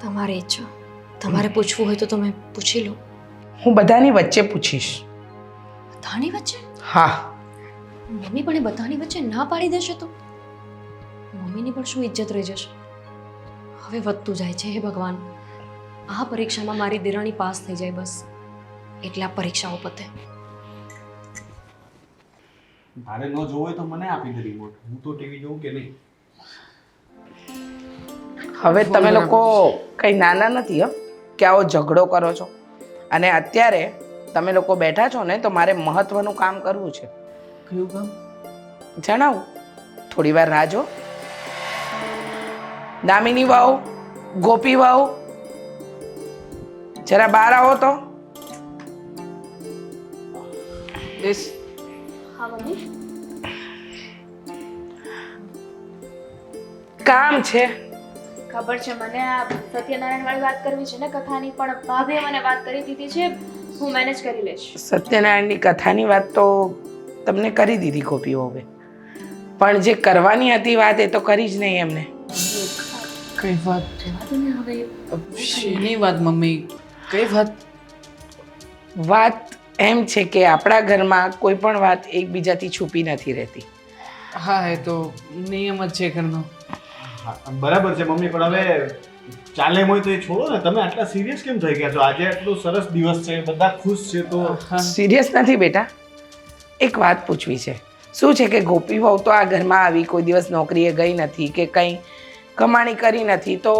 તમારી ઈચ્છા. તમારે પૂછવું હોય તો તમે પૂછી લો. હું બધાની વચ્ચે પૂછીશ. બધાની વચ્ચે? હા. મમ્મી પણ એ બધાની વચ્ચે ના પાડી દેશે તો મમ્મીની પણ શું ઇજ્જત રહી જશે? હવે વધતું જાય છે. હે ભગવાન, આ પરીક્ષામાં મારી દિરાણી પાસ થઈ જાય બસ, એટલે આ પરીક્ષાઓ પતે. મારે ન જોવું હોય તો મને આપી દે રિમોટ, હું તો ટીવી જોઉં કે નહીં. હવે તમે લોકો કંઈ નાના નથી હો કે આવો ઝઘડો કરો છો. અને અત્યારે તમે લોકો બેઠા છો ને તો મારે મહત્વનું કામ કરવું છે. કયું કામ? જણાવું, થોડી વાર રાહ જો. દામિની વાવ, ગોપી વાવ, જરા બહાર આવો તો. બેસ. હા મમ્મી. કામ છે. ખબર છે મને, આ સત્યનારાયણ વાળી વાત કરવી છે ને કથાની, પણ ભાભીએ મને વાત કરી દીધી છે, હું મેનેજ કરી લઈશ. સત્યનારાયણની કથાની વાત તો તમને કરી દીધી ગોપી વહુએ, પણ જે કરવાની હતી વાત એ તો કરી જ નહીં એમને. કઈ વાત? હવે શેની વાત મમ્મી? કઈ વાત? વાત એમ છે કે આપણા ઘરમાં કોઈ પણ વાત એકબીજાથી છુપી નથી રહેતી. હા, એ તો નિયમ જ છે ઘરનો. હા, બરાબર છે મમ્મી, પણ હવે ચાલે એમ હોય તો એ છોડો ને. તમે આટલા સિરિયસ કેમ થઈ ગયા છો? આજે આટલો સરસ દિવસ છે, બધા ખુશ છે, તો સિરિયસ નથી બેટા, એક વાત પૂછવી છે. શું છે કે ગોપી વહુ તો આ ઘરમાં આવી, કોઈ દિવસ નોકરીએ ગઈ નથી કે કંઈ કમાણી કરી નથી, તો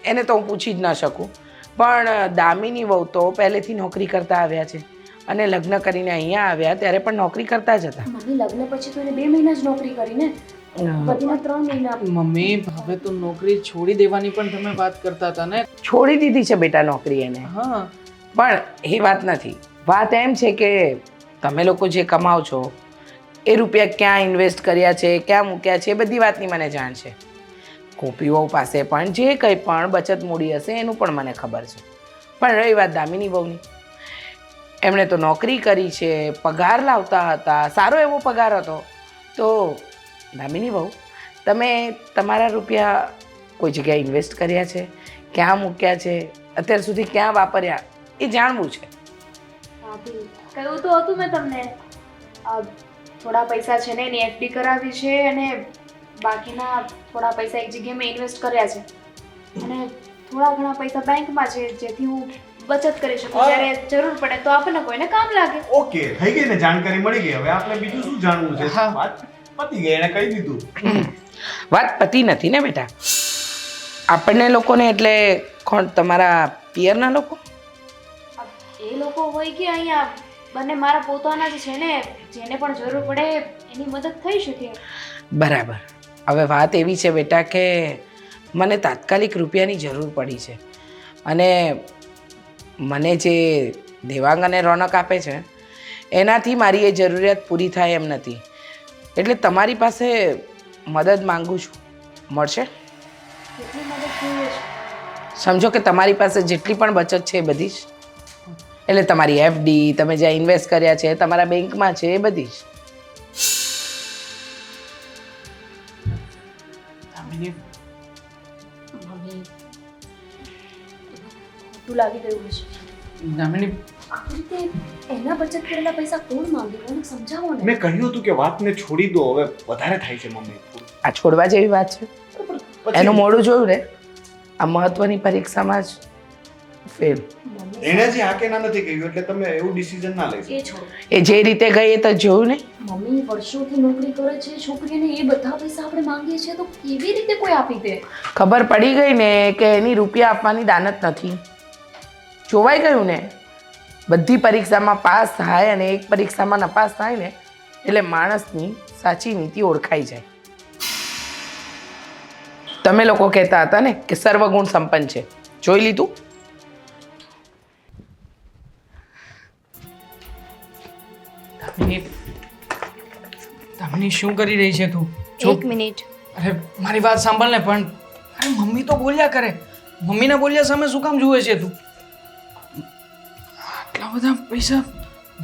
એને તો હું પૂછી જ ન શકું. પણ દામિની વહુ તો પહેલેથી નોકરી કરતા આવ્યા છે અને લગ્ન કરીને અહીંયા આવ્યા ત્યારે પણ નોકરી કરતા જ હતા. મમ્મી લગ્ન પછી તો એને 2 મહિના જ નોકરી કરી ને, વધીને 3 મહિના. મમ્મી હવે તો નોકરી છોડી દેવાની પણ તમે વાત કરતા હતા ને? છોડી દીધી છે બેટા નોકરી એને. હા, પણ એ વાત નથી. વાત એમ છે કે તમે લોકો જે કમાઓ છો એ રૂપિયા ક્યાં ઇન્વેસ્ટ કર્યા છે, ક્યાં મૂક્યા છે, એ બધી વાતની મને જાણ છે. ગોપીઓ પાસે પણ જે કંઈ પણ બચત મૂડી હશે એનું પણ મને ખબર છે. પણ રહી વાત દામિની બહુની, એમણે તો નોકરી કરી છે, પગાર લાવતા હતા, સારો એવો પગાર હતો. તો દામિની બહુ, તમે તમારા રૂપિયા કોઈ જગ્યાએ ઇન્વેસ્ટ કર્યા છે, ક્યાં મૂક્યા છે, અત્યાર સુધી ક્યાં વાપર્યા, એ જાણવું છે. ભાભી કહ્યું તો હતું મેં તમને, થોડા પૈસા છે ને એની એફડી કરાવી છે અને બાકીના થોડા પૈસા એક જગ્યાએ મેં ઇન્વેસ્ટ કર્યા છે અને થોડા ઘણા પૈસા બેંકમાં છે, જેથી હું બચત કરી શકું, જ્યારે જરૂર પડે તો આપણને કોઈને કામ લાગે. ઓકે, થઈ ગઈ ને જાણકારી મળી ગઈ. હવે આપણે બીજું શું જાણવું છે? વાત પતી ગઈ, એને કહી દીધું. વાત પતી નથી ને બેટા. આપણને લોકોને એટલે કોણ, તમારા પિયરના લોકો? એ લોકો હોય કે અહીંયા બંને મારા પોતાના જ છે ને, જેને પણ જરૂર પડે એની મદદ થઈ શકે. બરાબર. હવે વાત એવી છે બેટા કે મને તાત્કાલિક રૂપિયાની જરૂર પડી છે અને મને જે દેવાંગ અને રોનક આપે છે એનાથી મારી એ જરૂરિયાત પૂરી થાય એમ નથી. એટલે તમારી પાસે મદદ માંગુ છું, મળશે? કેટલી મદદ જોઈએ છે? સમજો કે તમારી પાસે જેટલી પણ બચત છે એ બધી જ, એટલે તમારી એફડી, તમે જ્યાં ઇન્વેસ્ટ કર્યા છે, તમારા બેંકમાં છે, એ બધી જ. દામિની, મમ્મી ખોટું લાગી ગયું હશે. દામિની, આવી રીતે એના બચત કરેલા પૈસા કોણ માંગે? મને સમજાવો ને. મેં કહ્યું હતું કે વાતને છોડી દો, હવે વધારે થાય છે મમ્મી. આ છોડવા જેવી વાત છે? એનું મોડું જોયું ને, આ મહત્વની પરીક્ષામાં જ ફેલ. એણે જે હા કે ના નથી કહ્યું એટલે તમે એવું ડિસિઝન ના લઈ શકો. એ છોડ. એ જે રીતે ગઈ એ તો જોયું ને. મમ્મી વર્ષોથી નોકરી કરે છે, છોકરીને એ બધા પૈસા આપણે માંગીએ છીએ તો કેવી રીતે કોઈ આપી દે? ખબર પડી ગઈ ને કે એની રૂપિયા આપવાની દાનત નથી. જોવાઈ ગયું ને, બધી પરીક્ષામાં પાસ થાય અને એક પરીક્ષામાં નપાસ થાય ને એટલે માણસની સાચી નીતિ ઓળખાઈ જાય. તમે લોકો કહેતા હતા ને કે સર્વગુણ સંપન્ન છે, જોઈ લીધું? દામિની, દામિની શું કરી રહી છે તું? જો, એક મિનિટ. અરે મારી વાત સાંભળ ને. પણ અરે મમ્મી તો બોલ્યા કરે, મમ્મીને બોલ્યા સામે શું કામ જુએ છે તું? આટલા બધા પૈસા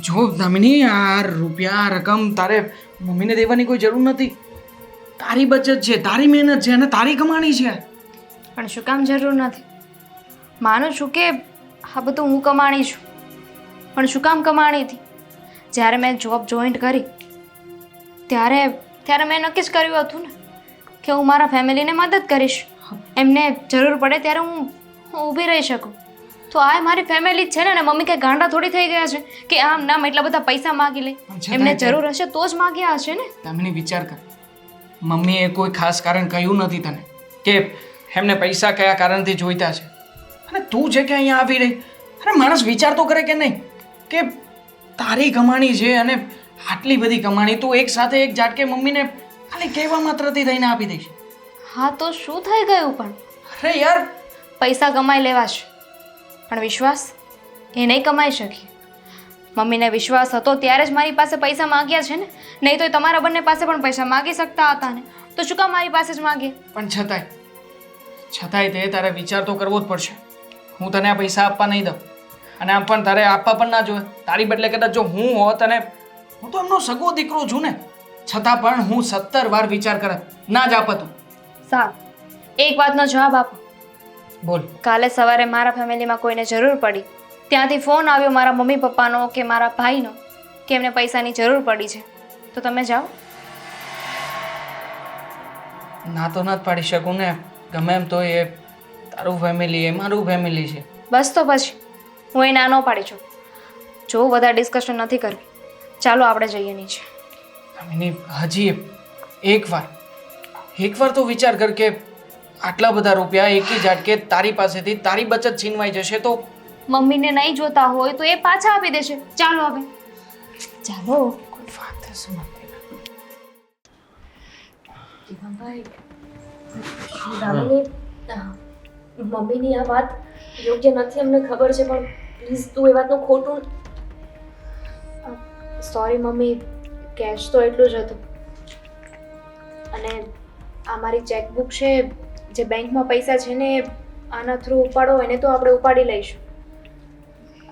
જો દામિની, આ રૂપિયા, આ રકમ તારે મમ્મીને દેવાની કોઈ જરૂર નથી. તારી બચત છે, તારી મહેનત છે અને તારી કમાણી છે. પણ શું કામ જરૂર નથી? માનું છું કે આ બધું હું કમાણી છું, પણ શું કામ કમાણી હતી? જ્યારે મેં જોબ જોઈન્ટ કરી ત્યારે મેં નક્કી જ કર્યું હતું ને કે હું મારા ફેમિલીને મદદ કરીશ, એમને જરૂર પડે ત્યારે હું ઊભી રહી શકું. તો આ મારી ફેમિલી જ છે ને, અને મમ્મી કંઈ ગાંડા થોડી થઈ ગયા છે કે આમ નામ એટલા બધા પૈસા માગી લે. એમને જરૂર હશે તો જ માગ્યા હશે ને. દામિની વિચાર કર, મમ્મીએ કોઈ ખાસ કારણ કહ્યું નથી તને કે એમને પૈસા કયા કારણથી જોઈતા છે, અને તું છે કે અહીંયા આવી રહી. અરે માણસ વિચાર તો કરે કે નહીં કે તારી કમાણી છે અને આટલી બધી કમાણી તું એક સાથે એક ઝાટકે મમ્મીને ખાલી કહેવા માત્રથી થઈને આપી દઈશ. હા તો શું થઈ ગયું? પણ અરે યાર, પૈસા કમાઈ લેવાશે પણ વિશ્વાસ એ નહીં કમાઈ શકીએ. મમ્મીને વિશ્વાસ હતો ત્યારે જ મારી પાસે પૈસા માંગ્યા છે ને, નહીં તો તમારા બંને પાસે પણ પૈસા માગી શકતા હતા ને, તો શું કામ મારી પાસે જ માગે? પણ છતાંય તે તારે વિચાર તો કરવો જ પડશે. હું તને આ પૈસા આપવા નહીં દઉં, અને આમ પણ તારે આપવા પણ ના જોઈએ. તારી બદલે કદાચ જો હું હોત અને હું તો એમનો સગો દીકરો છું ને, છતાં પણ હું 17 વાર વિચાર કરત, ના જ આપતું. સારું, એક વાતનો જવાબ આપો. બોલ. કાલે સવારે મારા ફેમિલીમાં કોઈને જરૂર પડી, ત્યાંથી ફોન આવ્યો મારા મમ્મી પપ્પાનો કે મારા ભાઈનો કે એમને પૈસાની જરૂર પડી છે, તો તમે જાઓ? ના તો ના જ પાડી શકું ને. ગમે એમ તો એ તારું ફેમિલી, એ મારું ફેમિલી છે. બસ તો પછી હું એ ના ન પાડી છું. જો વધારે ડિસ્કશન નથી કરવી, ચાલો આપણે જઈએ નીચે. દામિની, હજી એકવાર તો વિચાર કર કે આટલા બધા રૂપિયા એકી ઝાટકે તારી પાસેથી તારી બચત છીનવાઈ જશે તો? મમ્મીને નહીં જોતા હોય તો એ પાછા આપી દેશે. ચાલો હવે ચાલો. કોઈ વાત હશે જીવનભાઈ, દામિની, મમ્મીની આ વાત યોગ્ય નથી અમને ખબર છે, પણ પ્લીઝ તું એ વાતનું ખોટું. સોરી મમ્મી, કેશ તો એટલું જ હતું અને આ મારી ચેકબુક છે જે બેંકમાં પૈસા છે ને આના થ્રુ ઉપાડો હોય ને તો આપણે ઉપાડી લઈશું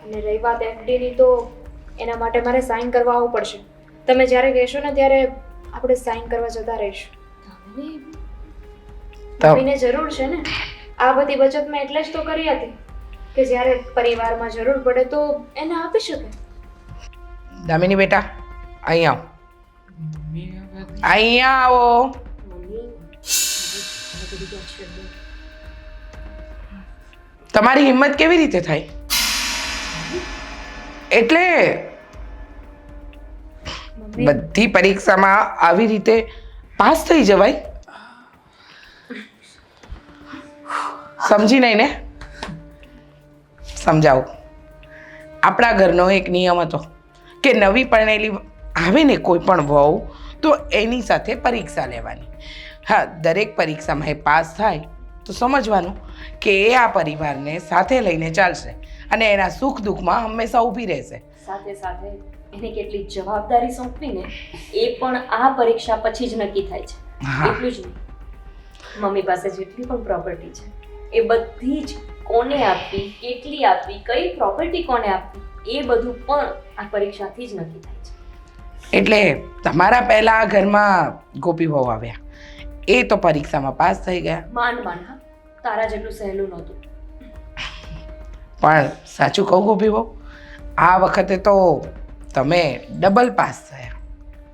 અને રહી વાત એફડીની તો એના માટે મારે સાઇન કરવા આવવું પડશે તમે જ્યારે કહેશો ને ત્યારે આપણે સાઇન કરવા જતા રહીશું મમ્મીને જરૂર છે ને આ બધી બચત મેં એટલે જ તો કરી હતી કે જ્યારે પરિવારમાં જરૂર પડે તો એને આપી શકે દામિની બેટા અહીં આવો મમ્મી હવે અહીંયા આવો મમ્મી આ બધી વાત છે. તમારી હિંમત કેવી રીતે થાય એટલે મમ્મી બધી પરીક્ષામાં આવી રીતે પાસ થઈ જવાય સમજી નહીં ને સમજાવો આપણા ઘરનો એક નિયમ હતો કે નવી પરણેલી આવે ને કોઈ પણ વહુ તો એની સાથે પરીક્ષા લેવાની હા દરેક પરીક્ષામાં એ પાસ થાય તો સમજવાનું કે એ આ પરિવારને સાથે લઈને ચાલશે અને એના સુખ દુઃખમાં હંમેશા ઊભી રહેશે સાથે સાથે એને કેટલી જવાબદારી સોંપવીને એ પણ આ પરીક્ષા પછી જ નક્કી થાય છે. હા. એટલું જ નહીં, મમ્મી પાસે જેટલી પણ પ્રોપર્ટી છે એ બધી જ કોને આપવી, કેટલી આપવી, કઈ પ્રોપર્ટી કોને આપવી એ બધું પણ આ પરીક્ષાથી જ નક્કી થાય છે. એટલે તમારા પહેલા આ ઘરમાં ગોપી વહુ આવ્યા એ તો પરીક્ષામાં પાસ થઈ ગયા માંડ માંડ, હા, તારા જેટલું સહેલું નહોતું. પણ સાચું કહું ગોપી વહુ આ વખતે તો તમે ડબલ પાસ થયા.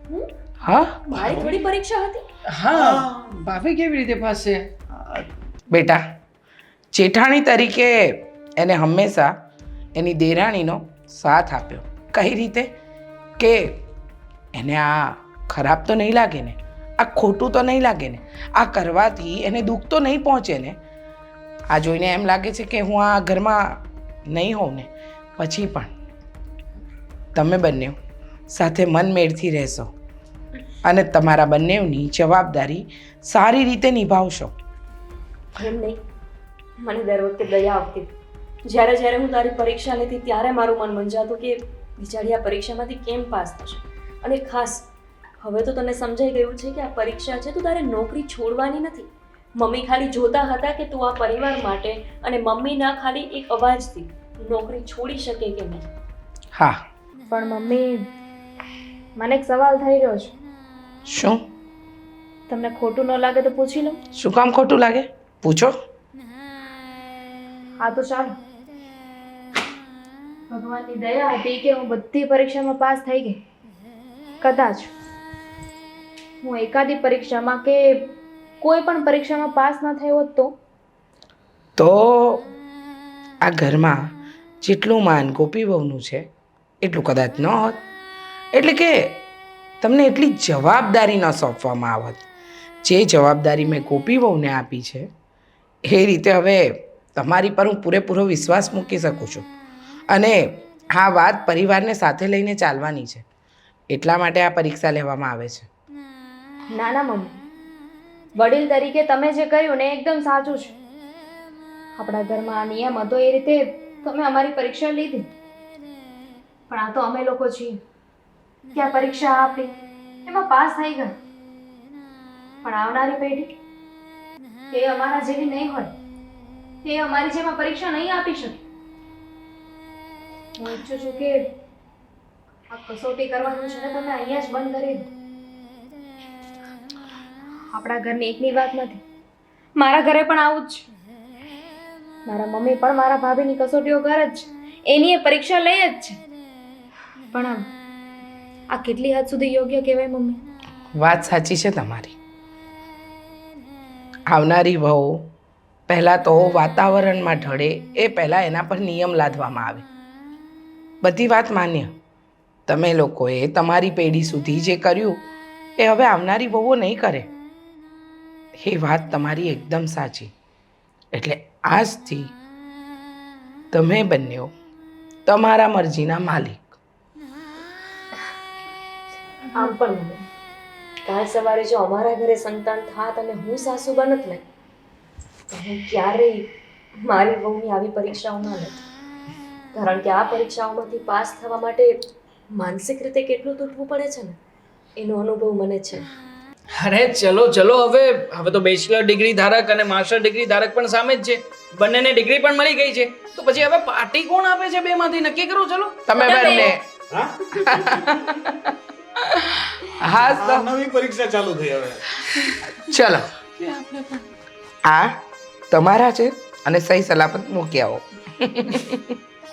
હમ? હા મારી થોડી પરીક્ષા હતી. હા ભાભી કેવી રીતે પાસ છે? બેટા જેઠાણી તરીકે એને હંમેશા એની દેરાણીનો સાથ આપ્યો. કઈ રીતે કે એને આ ખરાબ તો નહીં લાગે ને, આ ખોટું તો નહીં લાગે ને, આ કરવાથી એને દુઃખ તો નહીં પહોંચે ને. આ જોઈને એમ લાગે છે કે હું આ ઘરમાં નહીં હોઉં ને પછી પણ તમે બંને સાથે મનમેળથી રહેશો અને તમારા બંનેની જવાબદારી સારી રીતે નિભાવશો. એમ નહીં, મને દર વખતે દયા આવતી. જ્યારે જ્યારે હું તારી પરીક્ષા લેતી ત્યારે મારું મન મૂંઝાતું કે બિચારી આ પરીક્ષામાંથી કેમ પાસ થશે. અને ખાસ હવે તો તને સમજાઈ ગયું છે કે આ પરીક્ષા છે તો તારે નોકરી છોડવાની નથી. મમ્મી ખાલી જોતા હતા કે તું આ પરિવાર માટે અને મમ્મીના ખાલી એક અવાજથી નોકરી છોડી શકે કે નહીં. હા પણ મમ્મી મને એક સવાલ થઈ રહ્યો છે શું તમને ખોટું ન લાગે તો પૂછી લઉં શું કામ ખોટું લાગે પૂછો. હા તો ચાલો ભગવાનની દયા હતી કે હું બધી પરીક્ષામાં પાસ થઈ ગઈ. કદાચ હું એકાદી પરીક્ષામાં કે કોઈ પણ પરીક્ષામાં પાસ ન થઈ હોત તો આ ઘરમાં જેટલું માન ગોપી વહુનું છે એટલું કદાચ ન હોત. એટલે કે તમને એટલી જવાબદારી ન સોંપવામાં આવત. જે જવાબદારી મેં ગોપી વહુને આપી છે એ રીતે હવે તમારી પર હું પૂરેપૂરો વિશ્વાસ મૂકી શકું છું અને આ વાત પરિવારને સાથે લઈને ચાલવાની છે એટલા માટે આ પરીક્ષા લેવામાં આવે છે. ના ના મમ્મી, વડીલ તરીકે તમે જે કર્યું ને એકદમ સાચું છે. આપણા ઘરમાં આ નિયમ હતો એ રીતે તમે અમારી પરીક્ષા લીધી. પણ આ તો અમે લોકો છીએ કે આ પરીક્ષા આપી એમાં પાસ થઈ ગયા. પણ આવનારી પેઢી એ અમારા જેવી નહીં હોય, એ અમારી જેમ આ પરીક્ષા નહીં આપી શકે. હું ઈચ્છું છું કે આ કસોટી કરવાનું છે ને તમે અહીંયા જ બંધ કરી દો. આપણા ઘરની એકની વાત નથી, મારા ઘરે પણ આવું જ છે. મારા મમ્મી પણ મારા ભાભીની કસોટીઓ કરે જ છે, એની એ પરીક્ષા લે જ છે. પણ આ કેટલી હદ સુધી યોગ્ય કહેવાય મમ્મી? વાત સાચી છે તમારી. આવનારી વહુ પહેલાં તો વાતાવરણમાં ઢળે એ પહેલાં એના પર નિયમ લાદવામાં આવે. બધી વાત માન્ય. તમે લોકોએ તમારી પેઢી સુધી જે કર્યું એ હવે આવનારી વહુઓ નહીં કરે. એ વાત તમારી એકદમ સાચી. એટલે આજથી તમે બંનેઓ તમારા મરજીના માલિક. આમ પણ મમ્મી, કાલ સવારે જો અમારા ઘરે સંતાન થાત અને હું સાસુ બનત ને તો હું ક્યારેય મારી વહુની આવી પરીક્ષાઓમાં લેત. કારણ કે આ પરીક્ષાઓમાંથી પાસ થવા માટે માનસિક રીતે કેટલું તૂટવું પડે છે ને. એનો અનુભવ મને છે. અરે ચલો ચલો, હવે તો બેચલર ડિગ્રી ધારક અને માસ્ટર ડિગ્રી ધારક પણ સામે જ છે. બંનેને ડિગ્રી પણ મળી ગઈ છે. તો પછી હવે પાર્ટી કોણ આપે છે બેમાંથી નક્કી કરો. ચલો તમે બંને. હા તો નવી પરીક્ષા ચાલુ થઈ હવે. ચલો આ તમારા છે અને સહી સલામત મૂકી આવો.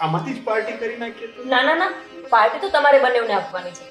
આમાંથી જ પાર્ટી કરી નાખીએ તો. ના ના ના, પાર્ટી તો તમારે બંનેને આપવાની છે.